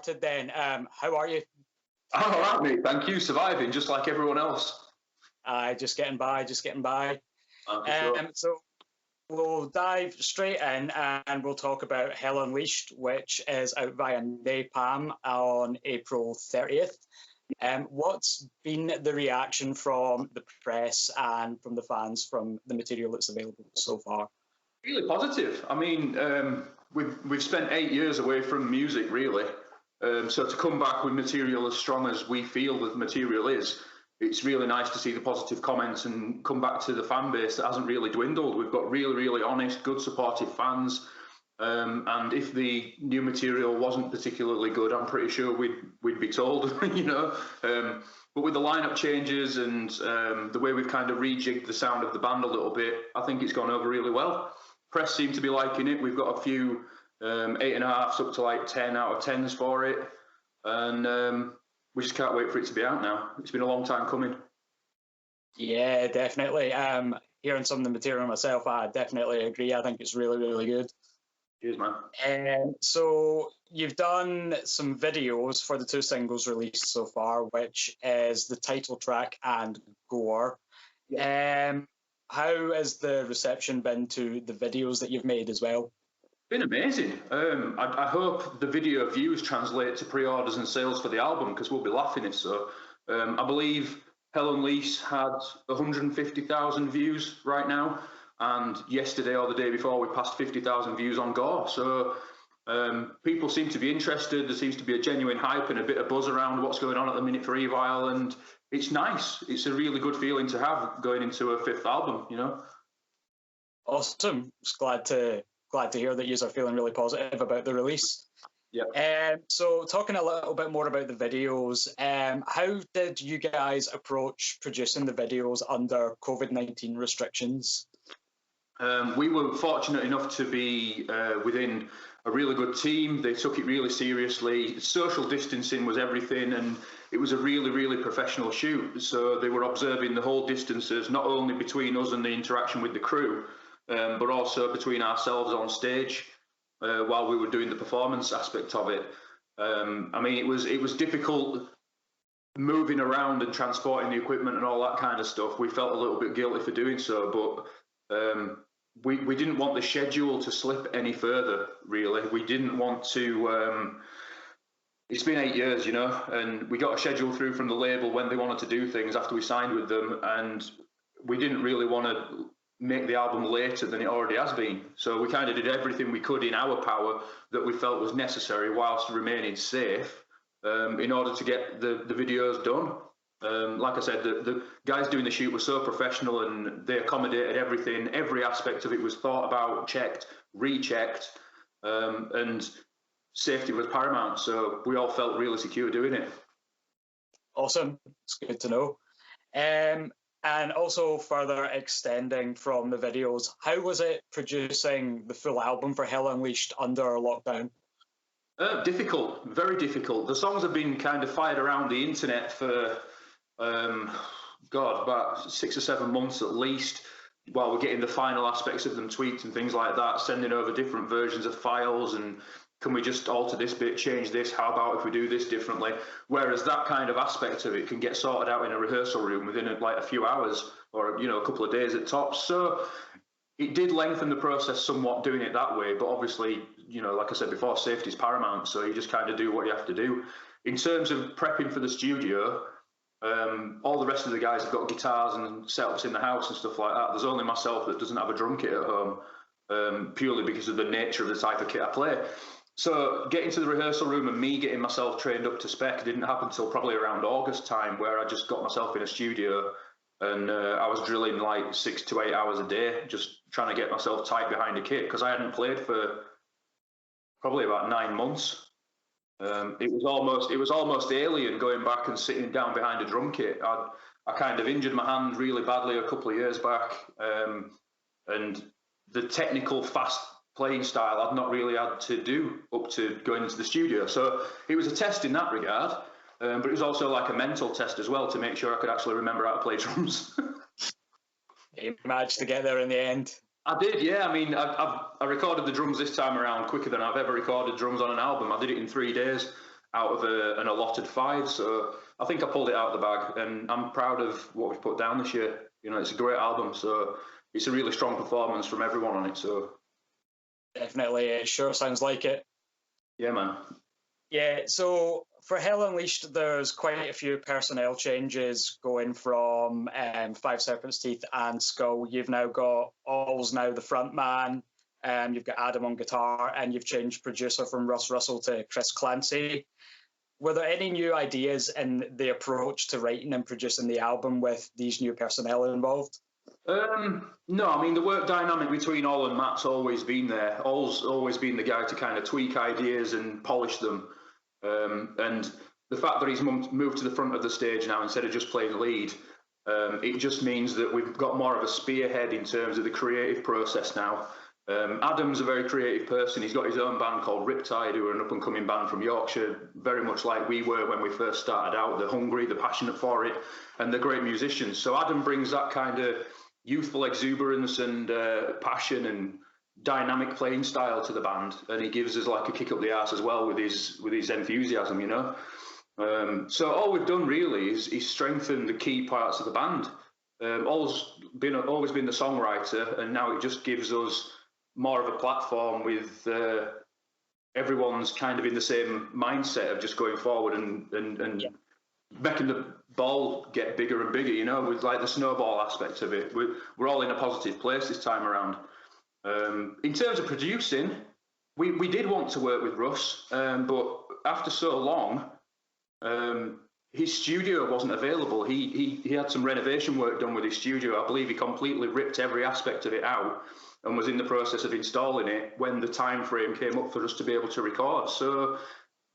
started then. How are you? I'm all right, mate. Thank you. Surviving, just like everyone else. Just getting by, just getting by. Sure. So we'll dive straight in and we'll talk about Hell Unleashed, which is out via Napalm on April 30th. What's been the reaction from the press and from the fans from the material that's available so far? Really positive. I mean, we've spent 8 years away from music, really. So to come back with material as strong as we feel that the material is, it's really nice to see the positive comments and come back to the fan base that hasn't really dwindled. We've got really, really honest, good, supportive fans. And if the new material wasn't particularly good, I'm pretty sure we'd be told, you know. But with the lineup changes and the way we've kind of rejigged the sound of the band a little bit, I think it's gone over really well. Press seem to be liking it. We've got a few 8.5s up to like 10 out of 10s for it. And we just can't wait for it to be out now. It's been a long time coming. Yeah, definitely. Hearing some of the material myself, I definitely agree. I think it's really, really good. Cheers, man. So you've done some videos for the two singles released so far, which is the title track and Gore. Yeah. How has the reception been to the videos that you've made as well? Been amazing. I hope the video views translate to pre-orders and sales for the album, because we'll be laughing if so. I believe Hell Unleashed had 150,000 views right now, and yesterday or the day before we passed 50,000 views on Gore. So people seem to be interested. There seems to be a genuine hype and a bit of buzz around what's going on at the minute for Evile, and it's nice. It's a really good feeling to have going into a fifth album, you know. Awesome. Just glad to hear that you are feeling really positive about the release. Yeah. So talking a little bit more about the videos, how did you guys approach producing the videos under COVID-19 restrictions? We were fortunate enough to be within a really good team. They took it really seriously. Social distancing was everything, and it was a really, really professional shoot. So they were observing the whole distances, not only between us and the interaction with the crew, but also between ourselves on stage while we were doing the performance aspect of it. I mean, it was difficult moving around and transporting the equipment and all that kind of stuff. We felt a little bit guilty for doing so, but we didn't want the schedule to slip any further, really. We didn't want to... it's been 8 years, you know, and we got a schedule through from the label when they wanted to do things after we signed with them, and we didn't really want to make the album later than it already has been. So we kind of did everything we could in our power that we felt was necessary whilst remaining safe in order to get the videos done. Like I said, the guys doing the shoot were so professional, and they accommodated everything. Every aspect of it was thought about, checked, rechecked, and safety was paramount. So we all felt really secure doing it. Awesome. It's good to know. And also further extending from the videos, how was it producing the full album for Hell Unleashed under lockdown? Difficult, very difficult. The songs have been kind of fired around the internet for, about 6 or 7 months at least, while we're getting the final aspects of them tweaked and things like that, sending over different versions of files and can we just alter this bit, change this, how about if we do this differently? Whereas that kind of aspect of it can get sorted out in a rehearsal room within like a few hours or, you know, a couple of days at tops. So it did lengthen the process somewhat doing it that way, but obviously, you know, like I said before, safety is paramount, so you just kind of do what you have to do. In terms of prepping for the studio, all the rest of the guys have got guitars and setups in the house and stuff like that. There's only myself that doesn't have a drum kit at home, purely because of the nature of the type of kit I play. So getting to the rehearsal room and me getting myself trained up to spec didn't happen until probably around August time, where I just got myself in a studio and I was drilling like 6 to 8 hours a day, just trying to get myself tight behind a kit, because I hadn't played for probably about 9 months. It was almost alien going back and sitting down behind a drum kit. I kind of injured my hand really badly a couple of years back, and the technical fast playing style I'd not really had to do up to going into the studio. So it was a test in that regard, but it was also like a mental test as well to make sure I could actually remember how to play drums. You managed to get there in the end. I did, yeah. I mean, I recorded the drums this time around quicker than I've ever recorded drums on an album. I did it in 3 days, out of an allotted 5. So I think I pulled it out of the bag, and I'm proud of what we've put down this year. You know, it's a great album, so it's a really strong performance from everyone on it. So Definitely, it sure sounds like it. yeah, man. Yeah, so for Hell Unleashed, there's quite a few personnel changes going from Five Serpents' Teeth and Skull. You've now got All's now the front man. You've got Adam on guitar, and you've changed producer from Russ Russell to Chris Clancy. Were there any new ideas in the approach to writing and producing the album with these new personnel involved? No, I mean, the work dynamic between All and Matt's always been there. All's always been the guy to kind of tweak ideas and polish them. And the fact that he's moved to the front of the stage now instead of just playing lead, it just means that we've got more of a spearhead in terms of the creative process now. Adam's a very creative person. He's got his own band called Riptide, who are an up-and-coming band from Yorkshire, very much like we were when we first started out. They're hungry, they're passionate for it, and they're great musicians. So Adam brings that kind of youthful exuberance and passion and dynamic playing style to the band, and he gives us like a kick up the arse as well with his enthusiasm, you know. So all we've done really is strengthen the key parts of the band. Always been the songwriter, and now it just gives us more of a platform with everyone's kind of in the same mindset of just going forward and making the ball get bigger and bigger, you know, with like the snowball aspect of it. We're all in a positive place this time around. In terms of producing, we did want to work with Russ, but after so long, his studio wasn't available. He had some renovation work done with his studio. I believe he completely ripped every aspect of it out and was in the process of installing it when the time frame came up for us to be able to record. So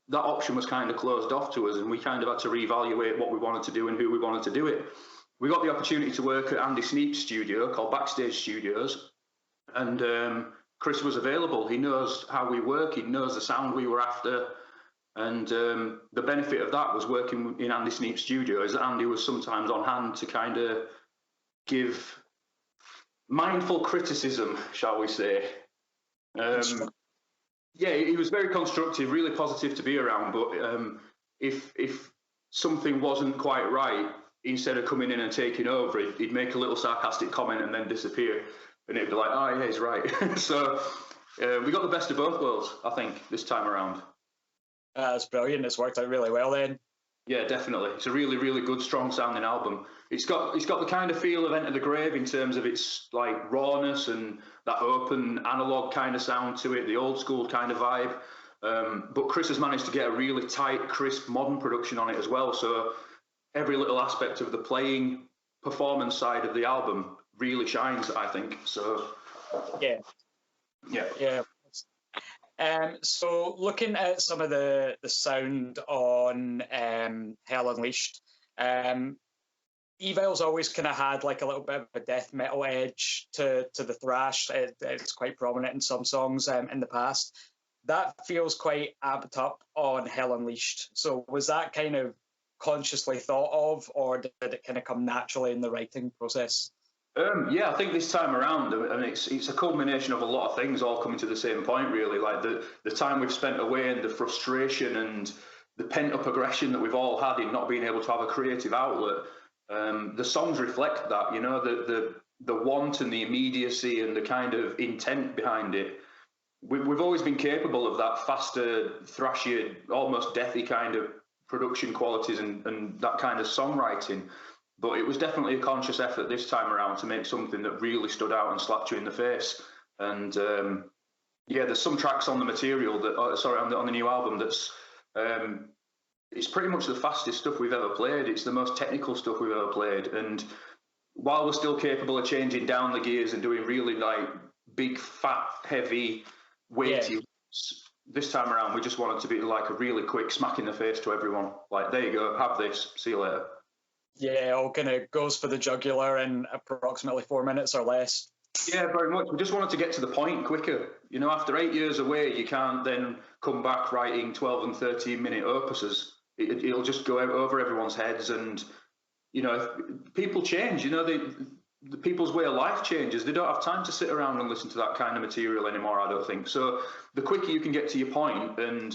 that option was kind of closed off to us, and we kind of had to reevaluate what we wanted to do and who we wanted to do it. We got the opportunity to work at Andy Sneap's studio called Backstage Studios, and Chris was available. He knows how we work, he knows the sound we were after, and the benefit of that was working in Andy Sneap's studio is that Andy was sometimes on hand to kind of give mindful criticism, shall we say. Yeah, he was very constructive, really positive to be around, but if something wasn't quite right, instead of coming in and taking over, he'd make a little sarcastic comment and then disappear, and it'd be like, oh yeah, he's right. So we got the best of both worlds, I think, this time around. That's brilliant. It's worked out really well then. Yeah, definitely. It's a really, really good, strong sounding album. It's got the kind of feel of Enter the Grave in terms of its like rawness and that open analog kind of sound to it, the old school kind of vibe. But Chris has managed to get a really tight, crisp, modern production on it as well. So every little aspect of the playing performance side of the album really shines, I think. So yeah. So looking at some of the sound on Hell Unleashed, Evile's always kind of had like a little bit of a death metal edge to the thrash. It's quite prominent in some songs in the past. That feels quite amped up on Hell Unleashed. So was that kind of consciously thought of, or did it kind of come naturally in the writing process? Yeah, I think this time around, I mean, it's a culmination of a lot of things all coming to the same point, really. Like the time we've spent away and the frustration and the pent-up aggression that we've all had in not being able to have a creative outlet. The songs reflect that, you know, the want and the immediacy and the kind of intent behind it. We've always been capable of that faster, thrashier, almost deathy kind of production qualities and that kind of songwriting. But it was definitely a conscious effort this time around to make something that really stood out and slapped you in the face. And yeah, there's some tracks on the material that, on the new album that's, it's pretty much the fastest stuff we've ever played. It's the most technical stuff we've ever played. And while we're still capable of changing down the gears and doing really like big, fat, heavy, weighty, this time around, we just want it to be like a really quick smack in the face to everyone. Like, there you go, have this, see you later. Yeah, all kind of goes for the jugular in approximately 4 minutes or less. Yeah, very much. We just wanted to get to the point quicker. You know, after 8 years away, you can't then come back writing 12 and 13-minute opuses. It'll just go over everyone's heads, and you know, people change. You know, the people's way of life changes. They don't have time to sit around and listen to that kind of material anymore, I don't think. So the quicker you can get to your point and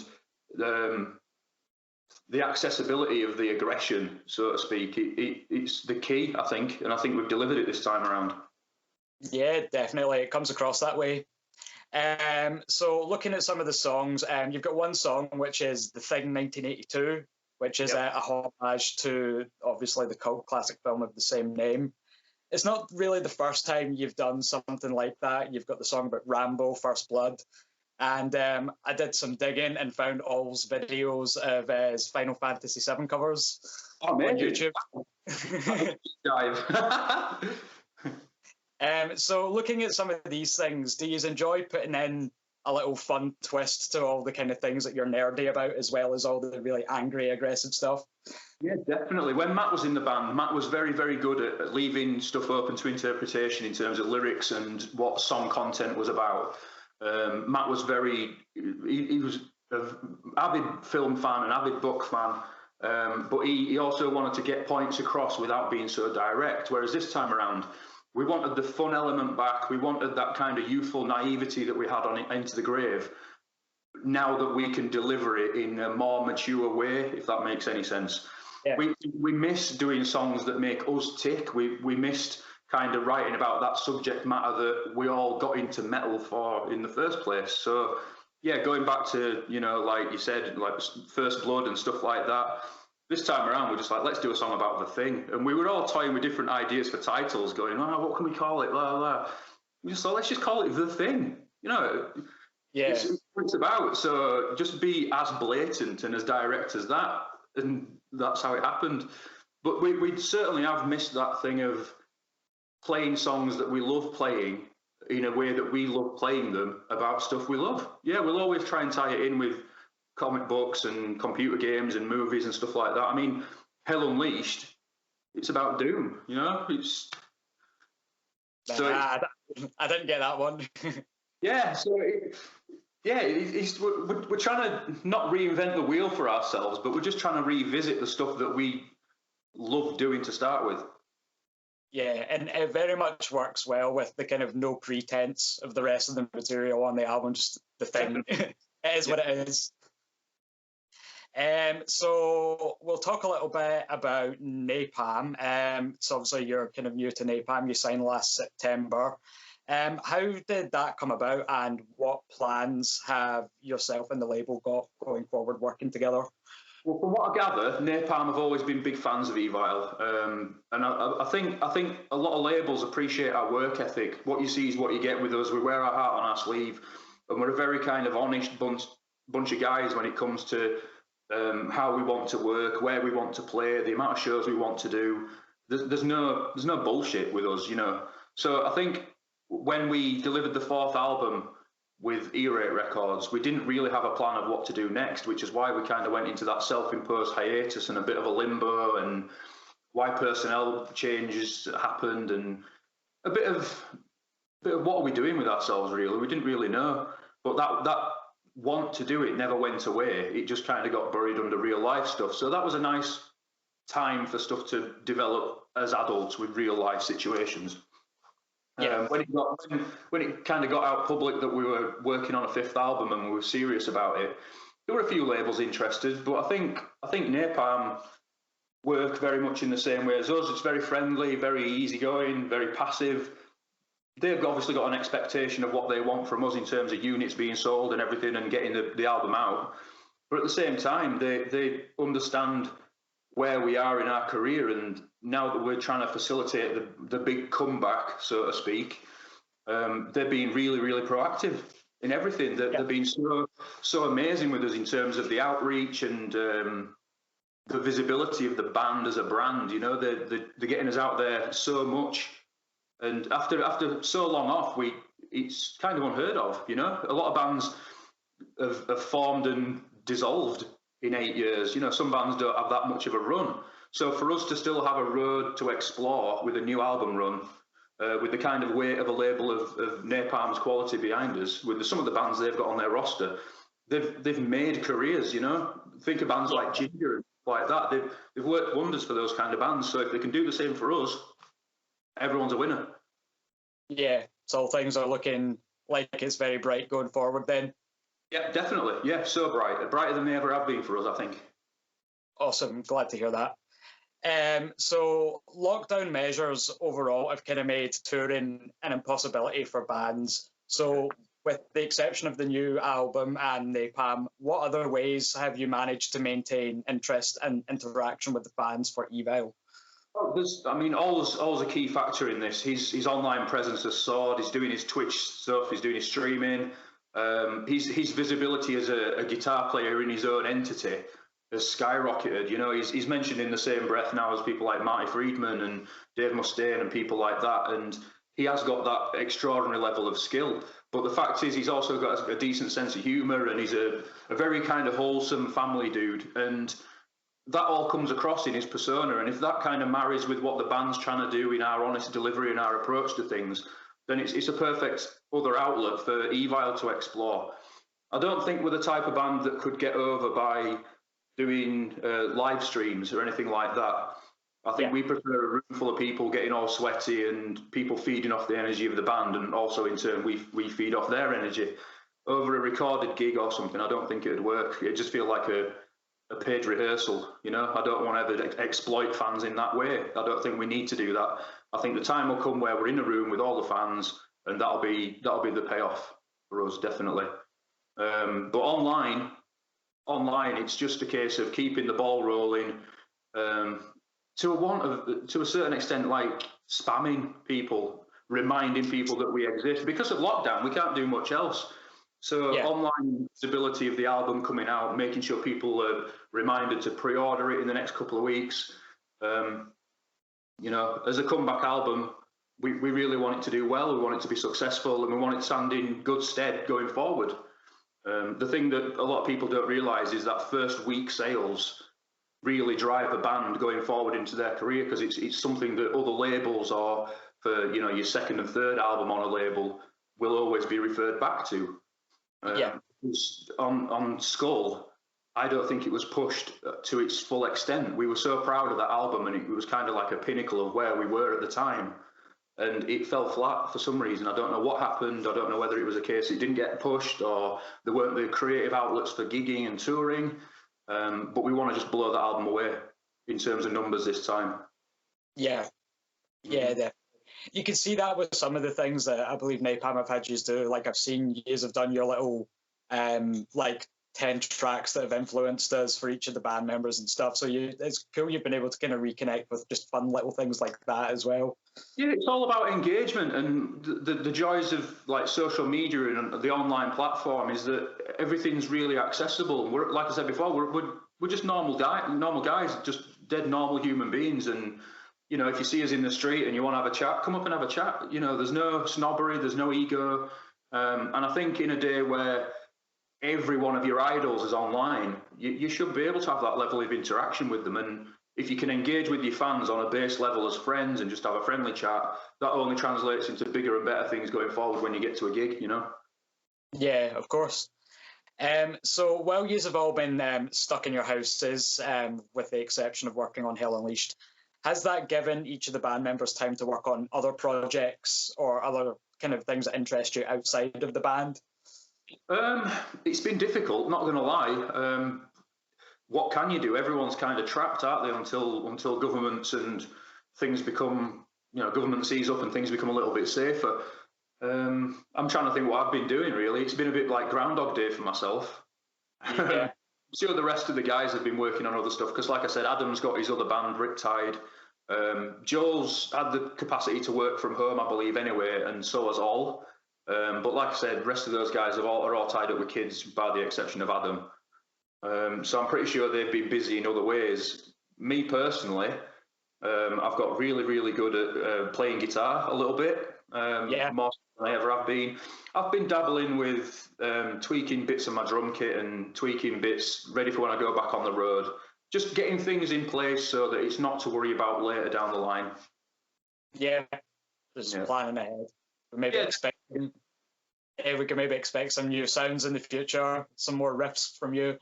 the accessibility of the aggression, so to speak, it's the key, I think, and I think we've delivered it this time around. Yeah, definitely. It comes across that way. So looking at some of the songs, you've got one song which is The Thing 1982, which is a homage to obviously the cult classic film of the same name. It's not really the first time you've done something like that. You've got the song about Rambo, First Blood. And I did some digging and found All's videos of his Final Fantasy VII covers on YouTube. So looking at some of these things, do you enjoy putting in a little fun twist to all the kind of things that you're nerdy about, as well as all the really angry, aggressive stuff? Yeah, definitely. When Matt was in the band, Matt was very, very good at leaving stuff open to interpretation in terms of lyrics and what song content was about. Matt was he was an avid film fan, an avid book fan, but he also wanted to get points across without being so direct. Whereas this time around, we wanted the fun element back. We wanted that kind of youthful naivety that we had on Into the Grave. Now that we can deliver it in a more mature way, if that makes any sense. Yeah. We miss doing songs that make us tick. We missed kind of writing about that subject matter that we all got into metal for in the first place. So yeah, going back to, like you said, like First Blood and stuff like that, this time around we're just like, let's do a song about The Thing. And we were all toying with different ideas for titles, going, what can we call it, blah, blah. We just thought, let's just call it The Thing. Yeah, it's what it's about. So just be as blatant and as direct as that, and that's how it happened. But we certainly have missed that thing of playing songs that we love playing in a way that we love playing them about stuff we love. Yeah, we'll always try and tie it in with comic books and computer games and movies and stuff like that. I mean, Hell Unleashed, it's about Doom, It's I didn't get that one. Yeah, so we're trying to not reinvent the wheel for ourselves, but we're just trying to revisit the stuff that we love doing to start with. Yeah, and it very much works well with the kind of no pretense of the rest of the material on the album, just The Thing. It is what it is. So we'll talk a little bit about Napalm. So obviously you're kind of new to Napalm. You signed last September. How did that come about, and what plans have yourself and the label got going forward working together? Well, from what I gather, Napalm have always been big fans of Evile, and I think a lot of labels appreciate our work ethic. What you see is what you get with us. We wear our heart on our sleeve, and we're a very kind of honest bunch of guys when it comes to how we want to work, where we want to play, the amount of shows we want to do. There's no bullshit with us, So I think when we delivered the fourth album with E-Rate Records, we didn't really have a plan of what to do next, which is why we kind of went into that self-imposed hiatus and a bit of a limbo, and why personnel changes happened, and a bit of what are we doing with ourselves, really. We didn't really know. But that want to do it never went away. It just kind of got buried under real life stuff. So that was a nice time for stuff to develop as adults with real life situations. Yeah. When it kind of got out public that we were working on a fifth album and we were serious about it, there were a few labels interested, but I think Napalm work very much in the same way as us. It's very friendly, very easygoing, very passive. They've obviously got an expectation of what they want from us in terms of units being sold and everything and getting the album out. But at the same time, they understand where we are in our career, and now that we're trying to facilitate the big comeback, so to speak, they're being really, really proactive in everything. They've been so amazing with us in terms of the outreach and the visibility of the band as a brand. They're getting us out there so much, and after so long off, it's kind of unheard of. A lot of bands have formed and dissolved in 8 years. Some bands don't have that much of a run. So for us to still have a road to explore with a new album run, with the kind of weight of a label of Napalm's quality behind us, with some of the bands they've got on their roster, they've made careers. Think of bands like Ginger and like that. They've worked wonders for those kind of bands. So if they can do the same for us, everyone's a winner. Yeah, so things are looking like it's very bright going forward then. Yeah, definitely. Yeah, so bright. Brighter than they ever have been for us, I think. Awesome. Glad to hear that. So lockdown measures overall have kind of made touring an impossibility for bands. So with the exception of the new album and Napalm, what other ways have you managed to maintain interest and interaction with the fans for Evile? Well, all's a key factor in this. His online presence has soared. He's doing his Twitch stuff. He's doing his streaming. His visibility as a guitar player in his own entity has skyrocketed. You know, he's mentioned in the same breath now as people like Marty Friedman and Dave Mustaine and people like that. And he has got that extraordinary level of skill. But the fact is, he's also got a decent sense of humour, and he's a very kind of wholesome family dude. And that all comes across in his persona. And if that kind of marries with what the band's trying to do in our honest delivery and our approach to things, then it's a perfect other outlet for Evile to explore. I don't think we're the type of band that could get over by doing live streams or anything like that. I think we prefer a room full of people getting all sweaty and people feeding off the energy of the band, and also in turn we feed off their energy. Over a recorded gig or something, I don't think it would work. It'd just feel like a paid rehearsal, you know. I don't want to ever exploit fans in that way. I don't think we need to do that. I think the time will come where we're in a room with all the fans, and that'll be the payoff for us, definitely. But online, it's just a case of keeping the ball rolling. To a certain extent, like spamming people, reminding people that we exist. Because of lockdown, we can't do much else. So online visibility of the album coming out, making sure people are reminded to pre-order it in the next couple of weeks. You know, as a comeback album, we really want it to do well. We want it to be successful, and we want it to stand in good stead going forward. The thing that a lot of people don't realise is that first week sales really drive a band going forward into their career, because it's something that other labels, or for, you know, your second and third album on a label, will always be referred back to. On Skull, I don't think it was pushed to its full extent. We were so proud of that album, and it was kind of like a pinnacle of where we were at the time. And it fell flat for some reason. I don't know what happened. I don't know whether it was a case it didn't get pushed, or there weren't the creative outlets for gigging and touring. But we want to just blow that album away in terms of numbers this time. Yeah, definitely. You can see that with some of the things that I believe Napalm have had you do. Like, I've seen you have done your little like 10 tracks that have influenced us for each of the band members and stuff. So it's cool you've been able to kind of reconnect with just fun little things like that as well. Yeah, it's all about engagement, and the joys of like social media and the online platform is that everything's really accessible. We're, like I said before, we're just normal guys, just dead normal human beings. And you know, if you see us in the street and you want to have a chat, come up and have a chat. You know, there's no snobbery, there's no ego. And I think in a day where every one of your idols is online, you should be able to have that level of interaction with them. And if you can engage with your fans on a base level as friends and just have a friendly chat, that only translates into bigger and better things going forward when you get to a gig, you know? Yeah, of course. So while you have all been stuck in your houses, with the exception of working on Hell Unleashed, has that given each of the band members time to work on other projects or other kind of things that interest you outside of the band? It's been difficult, not going to lie. What can you do? Everyone's kind of trapped, aren't they, until governments and things become, you know, government sees up and things become a little bit safer. I'm trying to think what I've been doing, really. It's been a bit like Groundhog Day for myself. Yeah. Sure, the rest of the guys have been working on other stuff, because like I said, Adam's got his other band, Riptide. Joel's had the capacity to work from home, I believe, anyway, and so has All. But like I said, the rest of those guys are all tied up with kids, by the exception of Adam. So I'm pretty sure they've been busy in other ways. Me personally, I've got really, really good at playing guitar a little bit, more than I ever have been. I've been dabbling with tweaking bits of my drum kit and tweaking bits ready for when I go back on the road. Just getting things in place so that it's not to worry about later down the line. Yeah, just planning ahead. Maybe we can maybe expect some new sounds in the future, some more riffs from you.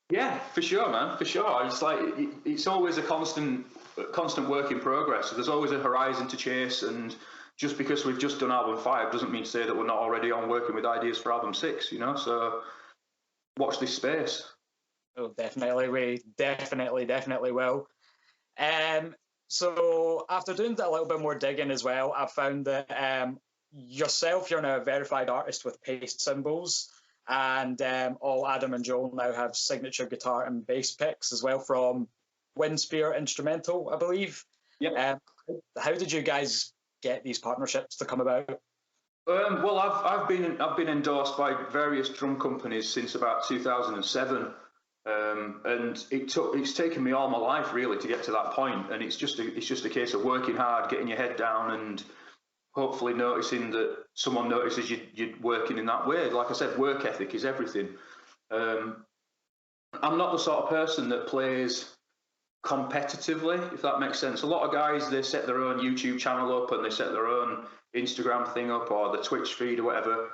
Yeah, for sure, man, for sure. It's like it's always a constant work in progress. There's always a horizon to chase, and just because we've just done album 5 doesn't mean to say that we're not already on working with ideas for album 6. You know, so watch this space. Oh, definitely. We definitely will. So after doing a little bit more digging as well, I found that yourself, you're now a verified artist with paste symbols, and all Adam and Joel now have signature guitar and bass picks as well from Windspear Instrumental, I believe. Yep. How did you guys get these partnerships to come about? Well, I've been endorsed by various drum companies since about 2007, and it's taken me all my life really to get to that point. And it's just a case of working hard, getting your head down, and hopefully noticing that someone notices you're working in that way. Like I said, work ethic is everything. I'm not the sort of person that plays competitively, if that makes sense. A lot of guys, they set their own YouTube channel up and they set their own Instagram thing up or the Twitch feed or whatever,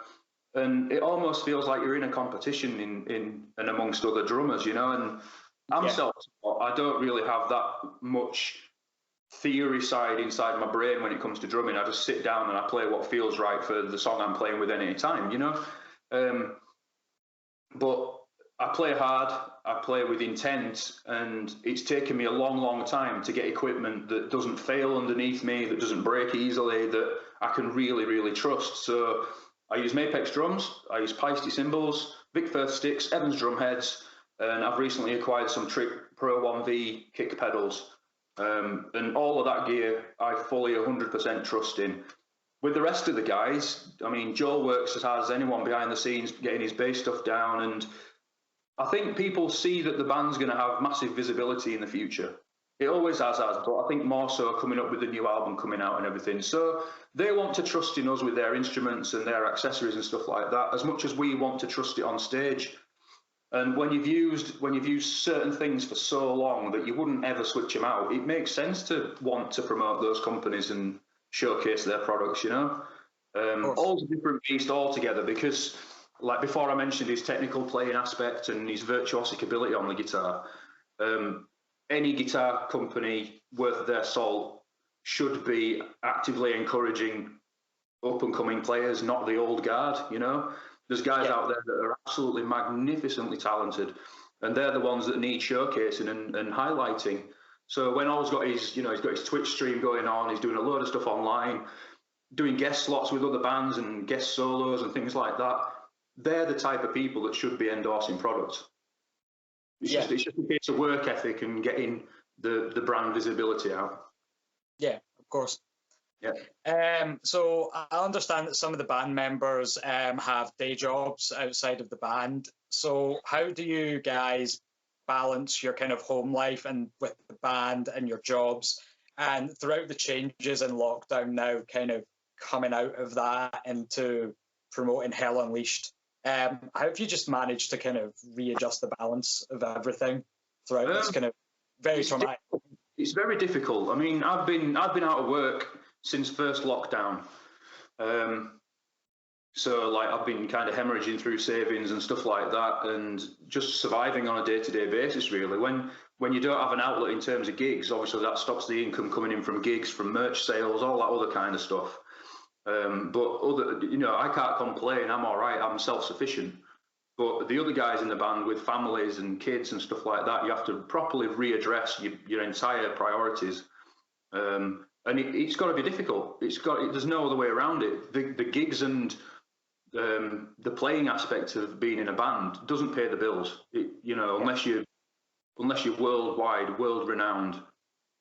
and it almost feels like you're in a competition in and amongst other drummers, you know. And I'm self-taught. I don't really have that much theory side inside my brain when it comes to drumming. I just sit down and I play what feels right for the song I'm playing with any time, you know. But I play hard, I play with intent, and it's taken me a long time to get equipment that doesn't fail underneath me, that doesn't break easily, that I can really trust. So I use Mapex drums, I use Peisty cymbals, Vic Firth sticks, Evans drum heads, and I've recently acquired some Trick Pro 1V kick pedals. And all of that gear I fully 100% trust in. With the rest of the guys, I mean, Joel works as hard as anyone behind the scenes, getting his bass stuff down, and I think people see that the band's going to have massive visibility in the future. It always has, but I think more so coming up with the new album coming out and everything. So they want to trust in us with their instruments and their accessories and stuff like that, as much as we want to trust it on stage. And when you've used certain things for so long that you wouldn't ever switch them out, it makes sense to want to promote those companies and showcase their products, you know. All a different beast altogether, because like before I mentioned his technical playing aspect and his virtuosic ability on the guitar, any guitar company worth their salt should be actively encouraging up and coming players, not the old guard, you know. There's guys out there that are absolutely magnificently talented, and they're the ones that need showcasing and highlighting. So when Ol's got his, you know, he's got his Twitch stream going on, he's doing a load of stuff online, doing guest slots with other bands and guest solos and things like that. They're the type of people that should be endorsing products. It's just a case of work ethic and getting the brand visibility out. Yeah, of course. Yeah. So I understand that some of the band members have day jobs outside of the band. So how do you guys balance your kind of home life and with the band and your jobs? And throughout the changes in lockdown now, kind of coming out of that into promoting Hell Unleashed, how have you just managed to kind of readjust the balance of everything throughout this kind of very traumatic? It's very difficult. I mean, I've been out of work since first lockdown. So like I've been kind of hemorrhaging through savings and stuff like that, and just surviving on a day-to-day basis really. When you don't have an outlet in terms of gigs, obviously that stops the income coming in from gigs, from merch sales, all that other kind of stuff. But other, you know, I can't complain. I'm all right. I'm self-sufficient. But the other guys in the band with families and kids and stuff like that, you have to properly readdress your entire priorities. And it's got to be difficult. There's no other way around it. The gigs and the playing aspect of being in a band doesn't pay the bills. Unless you're worldwide, world renowned,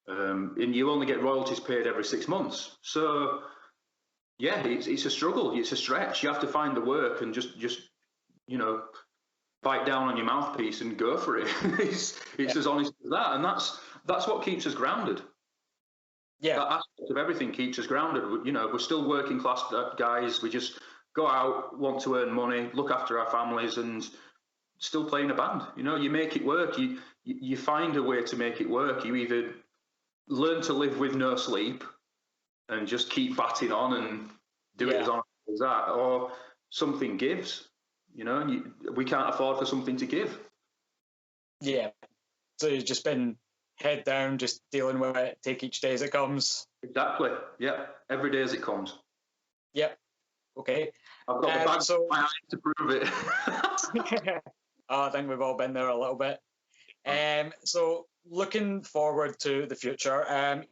and you only get royalties paid every 6 months. So yeah, it's a struggle. It's a stretch. You have to find the work and just bite down on your mouthpiece and go for it. It's as honest as that, and that's what keeps us grounded. Yeah, that aspect of everything keeps us grounded. We're still working class guys. We just go out, want to earn money, look after our families, and still play in a band. You make it work. You find a way to make it work. You either learn to live with no sleep and just keep batting on and do it as honest as that, or something gives. We can't afford for something to give. Yeah. So you've just been head down, just dealing with it, take each day as it comes. Exactly. Yeah. Every day as it comes. Yep. Okay. I've got the bag in my eyes to prove it. I think we've all been there a little bit. So looking forward to the future,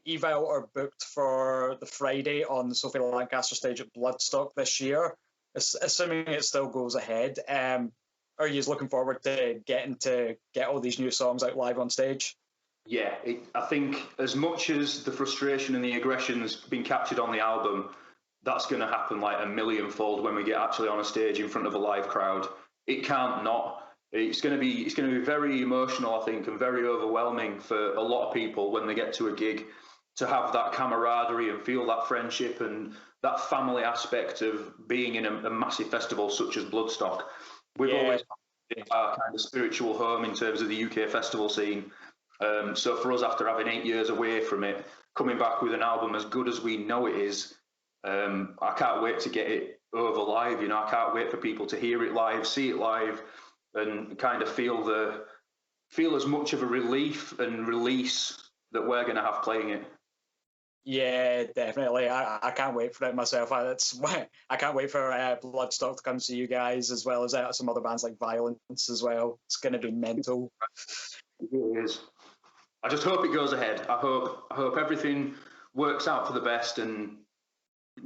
Evile are booked for the Friday on the Sophie Lancaster stage at Bloodstock this year, assuming it still goes ahead. Are you looking forward to getting to get all these new songs out live on stage? Yeah, I think as much as the frustration and the aggression's been captured on the album, that's going to happen like a millionfold when we get actually on a stage in front of a live crowd. It can't not. It's going to be very emotional, I think, and very overwhelming for a lot of people when they get to a gig to have that camaraderie and feel that friendship and that family aspect of being in a massive festival such as Bloodstock. We've always had our kind of spiritual home in terms of the UK festival scene. So for us, after having 8 years away from it, coming back with an album as good as we know it is, I can't wait to get it over live. You know, I can't wait for people to hear it live, see it live, and kind of feel as much of a relief and release that we're going to have playing it. Yeah, definitely. I can't wait for it myself. I can't wait for Bloodstock to come see you guys, as well as some other bands like Violence as well. It's going to be mental. It really is. I just hope it goes ahead. I hope everything works out for the best and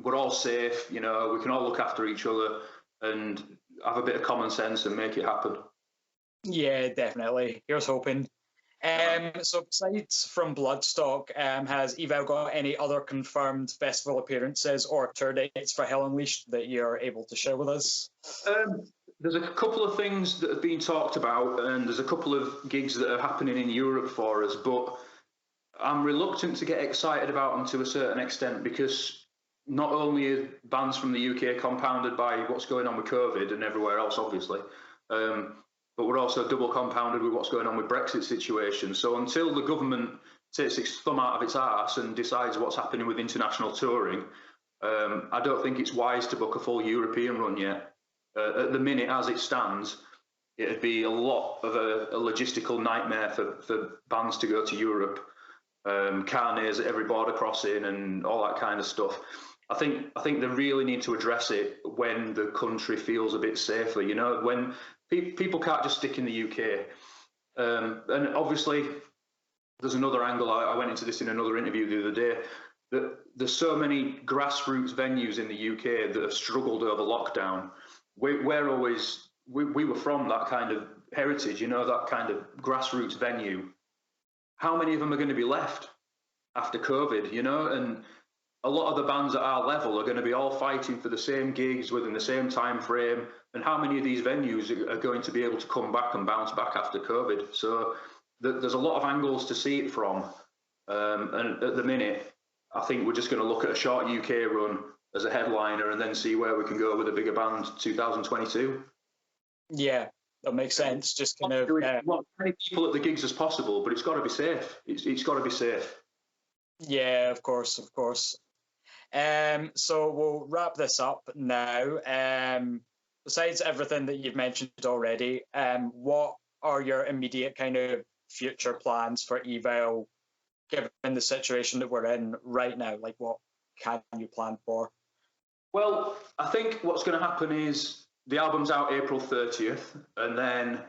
we're all safe. You know, we can all look after each other and have a bit of common sense and make it happen. Yeah, definitely. Here's hoping. So besides from Bloodstock, has Evile got any other confirmed festival appearances or tour dates for Hell Unleashed that you're able to share with us? There's a couple of things that have been talked about, and there's a couple of gigs that are happening in Europe for us, but I'm reluctant to get excited about them to a certain extent because not only are bands from the UK compounded by what's going on with COVID and everywhere else, obviously, but we're also double compounded with what's going on with Brexit situation. So until the government takes its thumb out of its arse and decides what's happening with international touring, I don't think it's wise to book a full European run yet. At the minute, as it stands, it'd be a lot of a logistical nightmare for bands to go to Europe. Carnets at every border crossing and all that kind of stuff. I think they really need to address it when the country feels a bit safer. You know, when people can't just stick in the UK. And obviously, there's another angle. I went into this in another interview the other day. That there's so many grassroots venues in the UK that have struggled over lockdown. We were from that kind of heritage, you know, that kind of grassroots venue. How many of them are going to be left after COVID, you know? And a lot of the bands at our level are going to be all fighting for the same gigs within the same time frame. And how many of these venues are going to be able to come back and bounce back after COVID? So there's a lot of angles to see it from. And at the minute, I think we're just going to look at a short UK run as a headliner and then see where we can go with a bigger band 2022. Yeah, that makes sense. Just kind of want as many people at the gigs as possible, but it's got to be safe. It's got to be safe. Yeah, of course. So we'll wrap this up now. Besides everything that you've mentioned already, what are your immediate kind of future plans for Evile, given the situation that we're in right now? Like, what can you plan for? Well, I think what's going to happen is the album's out April 30th, and then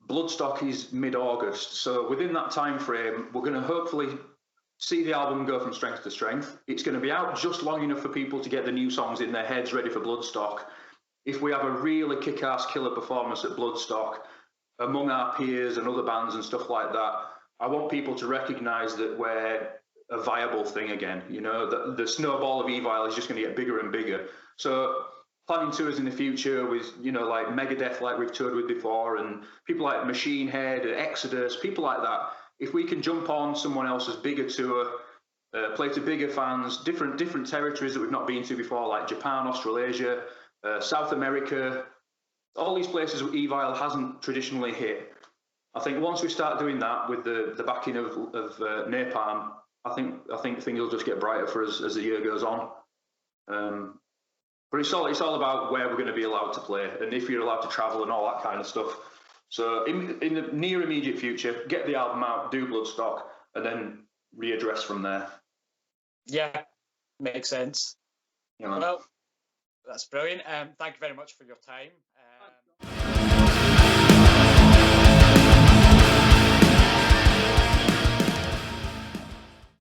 Bloodstock is mid-August. So within that time frame, we're going to hopefully see the album go from strength to strength. It's going to be out just long enough for people to get the new songs in their heads ready for Bloodstock. If we have a really kick-ass killer performance at Bloodstock among our peers and other bands and stuff like that, I want people to recognise that we're a viable thing again. You know, the snowball of Evile is just going to get bigger and bigger. So planning tours in the future with, you know, like Megadeth, like we've toured with before, and people like Machine Head, Exodus, people like that. If we can jump on someone else's bigger tour, play to bigger fans, different territories that we've not been to before, like Japan, Australasia, South America, all these places where Evile hasn't traditionally hit. I think once we start doing that with the backing of Napalm, I think things will just get brighter for us as the year goes on. But it's all about where we're going to be allowed to play and if you're allowed to travel and all that kind of stuff. So in the near immediate future, get the album out, do Bloodstock, and then readdress from there. Yeah, makes sense. Yeah, well, that's brilliant. Thank you very much for your time.